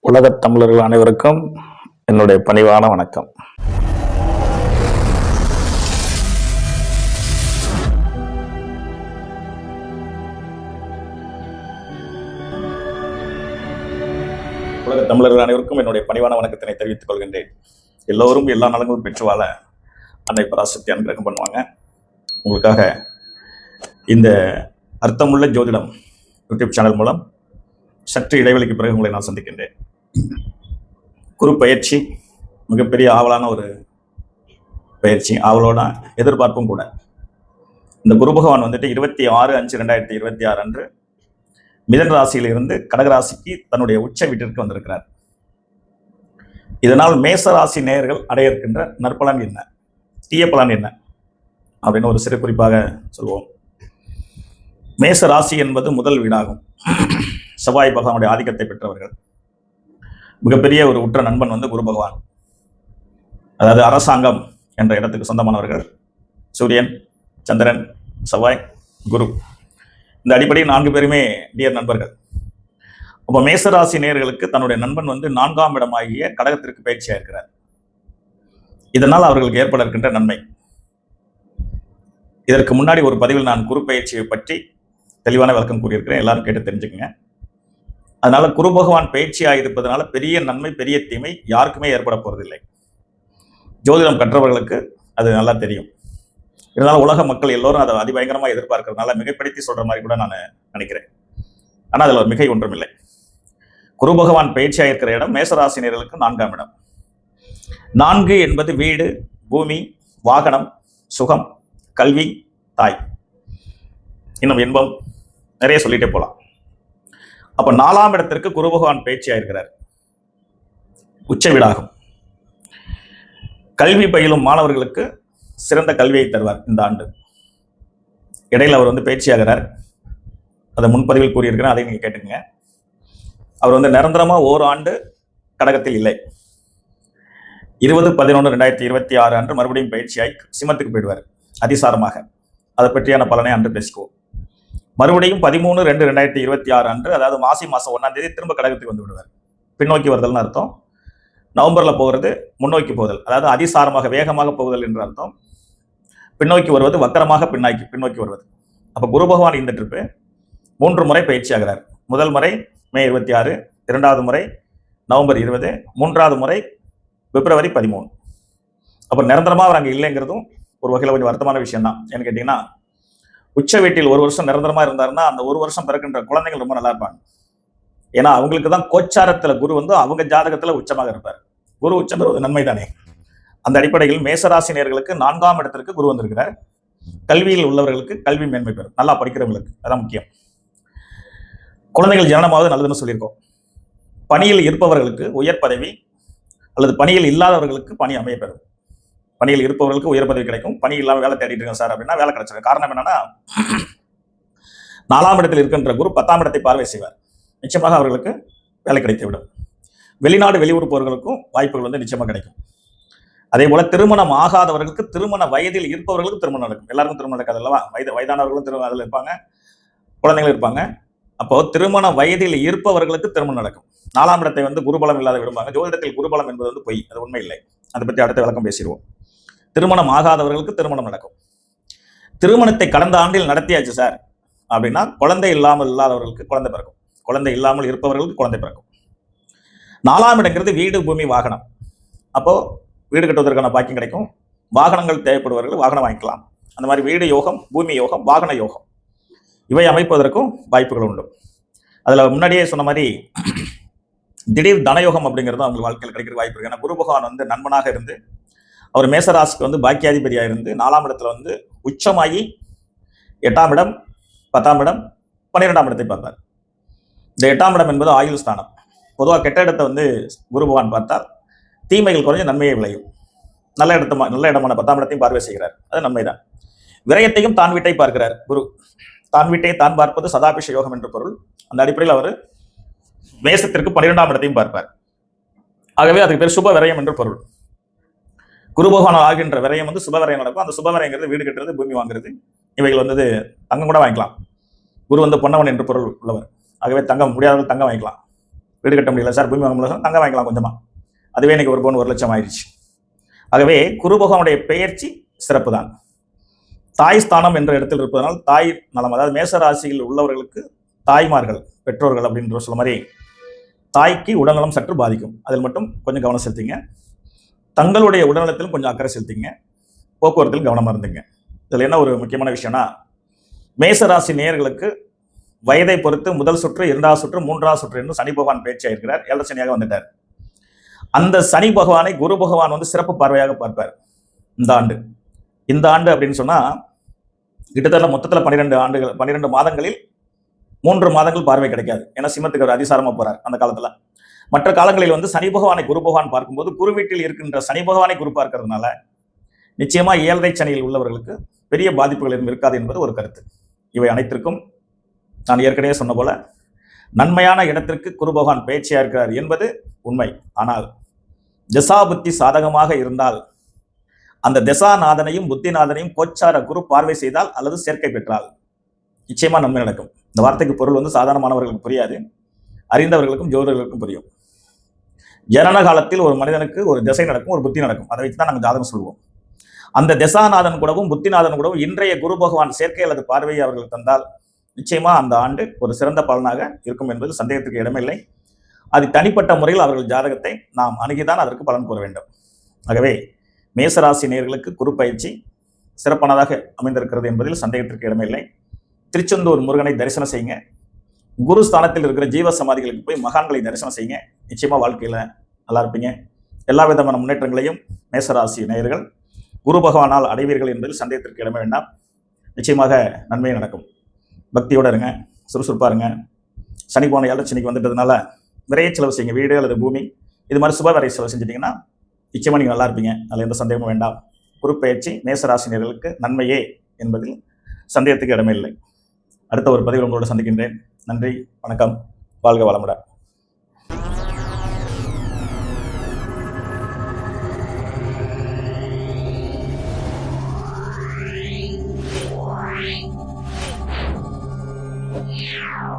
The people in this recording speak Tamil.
உலகத் தமிழர்கள் அனைவருக்கும் என்னுடைய பணிவான வணக்கம். உலகத் தமிழர்கள் அனைவருக்கும் என்னுடைய பணிவான வணக்கத்தினை தெரிவித்துக் கொள்கின்றேன். எல்லோரும் எல்லா நலங்களும் பெற்று வாழ அன்னை பராசக்தி அனுகிரகம் பண்ணுவாங்க. உங்களுக்காக இந்த அர்த்தமுள்ள ஜோதிடம் யூடியூப் சேனல் மூலம் சற்று இடைவெளிக்கு பிறகு உங்களை நான் சந்திக்கின்றேன். குரு பயிற்சி மிகப்பெரிய ஆவலான ஒரு பயிற்சி, ஆவலோட எதிர்பார்ப்பும் கூட. இந்த குரு பகவான் 26/5/2026 அன்று மிதன் ராசியிலிருந்து கடகராசிக்கு தன்னுடைய உச்ச வீட்டிற்கு வந்திருக்கிறார். இதனால் மேச ராசி நேயர்கள் அடைய இருக்கின்ற நற்பலன் என்ன, தீய பலன் என்ன அப்படின்னு ஒரு சிறு குறிப்பாக சொல்வோம். மேச ராசி என்பது முதல் வீடாகும். செவ்வாய் பகவானுடைய ஆதிக்கத்தை பெற்றவர்கள். மிகப்பெரிய ஒரு உற்ற நண்பன் குரு பகவான், அதாவது அரசாங்கம் என்ற இடத்துக்கு சொந்தமானவர்கள் சூரியன், சந்திரன், செவ்வாய், குரு. இந்த அடிப்படையில் 4 பேருமே டியர் நண்பர்கள். அப்போ மேசராசி நேயர்களுக்கு தன்னுடைய நண்பன் 4ஆம் இடமாகிய கடகத்திற்கு பயிற்சியாக இருக்கிறார். இதனால் அவர்களுக்கு ஏற்பட இருக்கின்ற நன்மை. இதற்கு முன்னாடி ஒரு பதிவில் நான் குரு பயிற்சியை பற்றி தெளிவான விளக்கம் கூறியிருக்கிறேன், எல்லாரும் கேட்டு தெரிஞ்சுக்கங்க. அதனால குரு பகவான் பயிற்சியாக இருப்பதனால பெரிய நன்மை பெரிய தீமை யாருக்குமே ஏற்பட போறதில்லை. ஜோதிடம் கற்றவர்களுக்கு அது நல்லா தெரியும். இருந்தாலும் உலக மக்கள் எல்லோரும் அதை அதிபயங்கரமா எதிர்பார்க்கறதுனால மிகைப்படுத்தி சொல்ற மாதிரி கூட நான் நினைக்கிறேன். ஆனால் அதில் ஒரு மிகை ஒன்றும் இல்லை. குரு பகவான் பயிற்சியாக இருக்கிற இடம் மேசராசினியர்களுக்கு 4ஆம் இடம். 4 என்பது வீடு, பூமி, வாகனம், சுகம், கல்வி, தாய், இன்னும் இன்பம், நிறைய சொல்லிட்டே போலாம். அப்ப 4ஆம் இடத்திற்கு குரு பகவான் பயிற்சியாக இருக்கிறார். உச்ச வீடாகும். கல்வி பயிலும் மாணவர்களுக்கு சிறந்த கல்வியை தருவார் இந்த ஆண்டு. இடையில் அவர் பயிற்சியாகிறார். அதை முன்பதிவில் கூறியிருக்கிறேன், அதை நீங்க கேட்டுக்கங்க. அவர் நிரந்தரமா ஓராண்டு கடகத்தில் இல்லை. 20/11/2026 அன்று மறுபடியும் பயிற்சியாய் சிம்மத்துக்கு போயிடுவார் அதிசாரமாக. அதை பற்றியான பலனை அன்று பேசிக்குவோம். மறுபடியும் 13/2/2026 அன்று, அதாவது மாதம் 1ஆம் தேதி திரும்ப கடகத்துக்கு வந்து விடுவார். பின்னோக்கி வருதல்னு அர்த்தம். நவம்பர்ல போகிறது முன்னோக்கி போதல், அதாவது அதிசாரமாக வேகமாக போகுதல் என்ற அர்த்தம். பின்னோக்கி வருவது வக்கரமாக பின்னோக்கி வருவது. அப்ப குரு பகவான் இந்த ட்ரிப்பு 3 முறை பயிற்சி ஆகிறார். முதல் முறை மே 26, 2வது முறை நவம்பர் 20, 3வது முறை பிப்ரவரி 13. அப்ப நிரந்தரமா அவர் அங்க இல்லைங்கிறதும் ஒரு வகையில் கொஞ்சம் வருத்தமான விஷயம் தான். ஏன்னு கேட்டீங்கன்னா, உச்ச வீட்டில் 1 வருஷம் நிரந்தரமா இருந்தாருன்னா அந்த 1 வருஷம் பிறக்கின்ற குழந்தைகள் ரொம்ப நல்லா இருப்பாங்க. ஏன்னா அவங்களுக்கு தான் கோச்சாரத்துல குரு அவங்க ஜாதகத்துல உச்சமாக இருப்பார். குரு உச்சம் பெறுவது நன்மை தானே. அந்த அடிப்படையில் மேசராசினியர்களுக்கு 4ஆம் இடத்திற்கு குரு வந்திருக்கிறார். கல்வியில் உள்ளவர்களுக்கு கல்வி மேன்மை பெறும், நல்லா படிக்கிறவங்களுக்கு அதான் முக்கியம். குழந்தைகள் ஜனனமாவது நல்லதுன்னு சொல்லியிருக்கோம். பணியில் இருப்பவர்களுக்கு உயர் பதவி, அல்லது பணியில் இல்லாதவர்களுக்கு பணி அமைய பெறும். பணியில் இருப்பவர்களுக்கு உயர் பதவி கிடைக்கும். பணி இல்லாமல் வேலை தேடிட்டு இருக்கேன் சார் அப்படின்னா வேலை கிடைச்சிடும். காரணம் என்னன்னா, 4ஆம் இடத்தில் இருக்கின்ற குரு 10ஆம் இடத்தை பார்வை செய்வார். நிச்சயமாக அவர்களுக்கு வேலை கிடைத்து விடும். வெளிநாடு வெளியூர் போறவர்களுக்கும் வாய்ப்புகள் நிச்சயமாக கிடைக்கும். அதே போல திருமணம் ஆகாதவர்களுக்கு, திருமண வயதில் இருப்பவர்களுக்கு திருமணம் நடக்கும். எல்லாருக்கும் திருமணம் நடக்காது அல்லவா? வயதானவர்களும் அதில் இருப்பாங்க, குழந்தைகள் இருப்பாங்க. அப்போ திருமண வயதில் இருப்பவர்களுக்கு திருமணம் நடக்கும். 4ஆம் இடத்தை குருபலம் இல்லாத விடுவாங்க. ஜோதிடத்தில் குருபலம் என்பது பொய், அது உண்மை இல்லை. அதை பற்றி அடுத்த விளக்கம் பேசிடுவோம். திருமணம் ஆகாதவர்களுக்கு திருமணம் நடக்கும். திருமணத்தை கடந்த ஆண்டில் நடத்தியாச்சு சார் அப்படின்னா குழந்தை இல்லாதவர்களுக்கு குழந்தை பிறக்கும். குழந்தை இல்லாமல் இருப்பவர்களுக்கு குழந்தை பிறக்கும். 4ஆம் இடங்கிறது வீடு, பூமி, வாகனம். அப்போ வீடு கட்டுவதற்கான பாக்கியம் கிடைக்கும். வாகனங்கள் தேவைப்படுவர்கள் வாகனம் வாங்கிக்கலாம். அந்த மாதிரி வீடு யோகம், பூமி யோகம், வாகன யோகம் இவை அமைப்பதற்கும் வாய்ப்புகள் உண்டு. அதுல முன்னாடியே சொன்ன மாதிரி திடீர் தனயோகம் அப்படிங்கிறது அவங்க வாழ்க்கையில் கிடைக்கிற வாய்ப்பு இருக்கு. ஏன்னா குரு பகவான் நண்பனாக இருந்து அவர் மேசராசிக்கு பாக்கியாதிபதியாக இருந்து 4ஆம் இடத்துல உச்சமாகி 8ஆம் இடம், 10ஆம் இடம், 12ஆம் இடத்தை பார்ப்பார். இந்த 8ஆம் இடம் என்பது ஆயுள் ஸ்தானம். பொதுவாக கெட்ட இடத்தை குரு பகவான் பார்த்தால் தீமைகள் குறைஞ்சு நன்மையை விளையும். நல்ல இடமான 10ஆம் இடத்தையும் பார்வை செய்கிறார், அது நன்மைதான். விரயத்தையும் தான் வீட்டை பார்க்கிறார் குரு. தான் வீட்டை தான் பார்ப்பது சதாபிஷ யோகம் என்று பொருள். அந்த அடிப்படையில் அவர் மேசத்திற்கு 12ஆம் இடத்தையும் பார்ப்பார். ஆகவே அதுக்கு பேர் சுப விரயம் என்று பொருள். குரு பகவான் ஆகின்ற விரயம் சுப விரயம் நடக்கும். அந்த சுப விரயங்கிறது வீடு கட்டுறது, பூமி வாங்குறது, இவைகள் தங்கம் கூட வாங்கிக்கலாம். குரு பொன்னவன் என்று பொருள் உள்ளவர். ஆகவே தங்கம் முடியாதவர்கள் தங்கம் வாங்கிக்கலாம். வீடு கட்ட முடியல சார், பூமி வாங்க முடியல, தங்கம் வாங்கிக்கலாம் கொஞ்சமாக, அதுவே இன்னைக்கு 1 பவுன் 1 லட்சம் ஆயிடுச்சு. ஆகவே குரு பகவானுடைய பெயர்ச்சி சிறப்பு தான். தாய் ஸ்தானம் என்ற இடத்தில் இருப்பதனால் தாய் நலம், அதாவது மேச ராசியில் உள்ளவர்களுக்கு தாய்மார்கள், பெற்றோர்கள் அப்படின்ற சொல்ல மாதிரி தாய்க்கு உடல்நலம் சற்று பாதிக்கும். அதில் மட்டும் கொஞ்சம் கவனம் செலுத்திங்க. தங்களுடைய உடல்நலத்திலும் கொஞ்சம் அக்கறை செலுத்திங்க. போக்குவரத்தில் கவனமாக இருந்துங்க. இதில் என்ன ஒரு முக்கியமான விஷயம்னா, மேசராசி நேயர்களுக்கு வயதை பொறுத்து முதல் சுற்று, 2வது சுற்று, 3வது சுற்று என்று சனி பகவான் பேச்சாக இருக்கிறார். 7 சனியாக வந்துட்டார். அந்த சனி பகவானை குரு பகவான் வந்து சிறப்பு பார்வையாக பார்ப்பார் இந்த ஆண்டு அப்படின்னு சொன்னா கிட்டத்தட்ட மொத்தத்தில் 12 மாதங்களில் 3 மாதங்கள் பார்வை கிடைக்காது. ஏன்னா சிம்மத்துக்கு அவர் அதிசாரமா போறார் அந்த காலத்துல. மற்ற காலங்களில் வந்து சனி பகவானை குரு பகவான் பார்க்கும்போது குரு வீட்டில் இருக்கின்ற சனி பகவானை குரு பார்க்கறதுனால நிச்சயமா 7ரை சனியில் உள்ளவர்களுக்கு பெரிய பாதிப்புகள் எதுவும் இருக்காது என்பது ஒரு கருத்து. இவை அனைத்திற்கும் நான் ஏற்கனவே சொன்ன போல நன்மையான இடத்திற்கு குரு பகவான் பேச்சியா இருக்கிறார் என்பது உண்மை. ஆனால் திசா புத்தி சாதகமாக இருந்தால் அந்த திசாநாதனையும் புத்திநாதனையும் கோச்சார குரு பார்வை செய்தால் அல்லது சேர்க்கை பெற்றால் நிச்சயமா நன்மை நடக்கும். இந்த வார்த்தைக்கு பொருள் வந்து சாதாரணமானவர்களுக்கு புரியாது, அறிந்தவர்களுக்கும் ஜோதிடர்களுக்கும் புரியும். ஜனன காலத்தில் ஒரு மனிதனுக்கு ஒரு திசை நடக்கும், ஒரு புத்தி நடக்கும். அதை வச்சு தான் நாங்கள் ஜாதகம் சொல்லுவோம். அந்த திசாநாதன் கூடவும் புத்திநாதன் கூடவும் இன்றைய குரு பகவான் சேர்க்கை அல்லது பார்வையை அவர்கள் தந்தால் நிச்சயமா அந்த ஆண்டு ஒரு சிறந்த பலனாக இருக்கும் என்பது சந்தேகத்துக்கு இடமில்லை. அது தனிப்பட்ட முறையில் அவர்கள் ஜாதகத்தை நாம் அணுகிதான் அதற்கு பலன் கூற வேண்டும். ஆகவே மேசராசி நேயர்களுக்கு குரு பயிற்சி சிறப்பானதாக அமைந்திருக்கிறது என்பதில் சந்தேகத்திற்கு இடமில்லை. திருச்செந்தூர் முருகனை தரிசனம் செய்யுங்க. குரு ஸ்தானத்தில் இருக்கிற ஜீவ சமாதிகளுக்கு போய் மகான்களை தரிசனம் செய்யுங்க. நிச்சயமா வாழ்க்கையில நல்லா இருப்பீங்க. எல்லா விதமான முன்னேற்றங்களையும் மேசராசி நேயர்கள் குரு பகவானால் அடைவீர்கள் என்பதில் சந்தேகத்திற்கு இடமே வேண்டாம். நிச்சயமாக நன்மை நடக்கும். பக்தியோட இருங்க, சுறுசுறுப்பா இருங்க. சனி போன 7 சனிக்கு வந்துட்டதுனால விரைய செலவு செய்யுங்க. வீடு அல்லது பூமி இது மாதிரி சுப விரைய செலவு செஞ்சிட்டிங்கன்னா நிச்சயமா நீங்கள் நல்லா இருப்பீங்க. அதில் எந்த சந்தேகமும் வேண்டாம். குரு பெயர்ச்சி மேசராசினியர்களுக்கு நன்மையே என்பதில் சந்தேகத்துக்கு இடமே இல்லை. அடுத்த ஒரு பதிவில் உங்களோட சந்திக்கின்றேன். நன்றி, வணக்கம், வாழ்க வளமுடன். Yeah.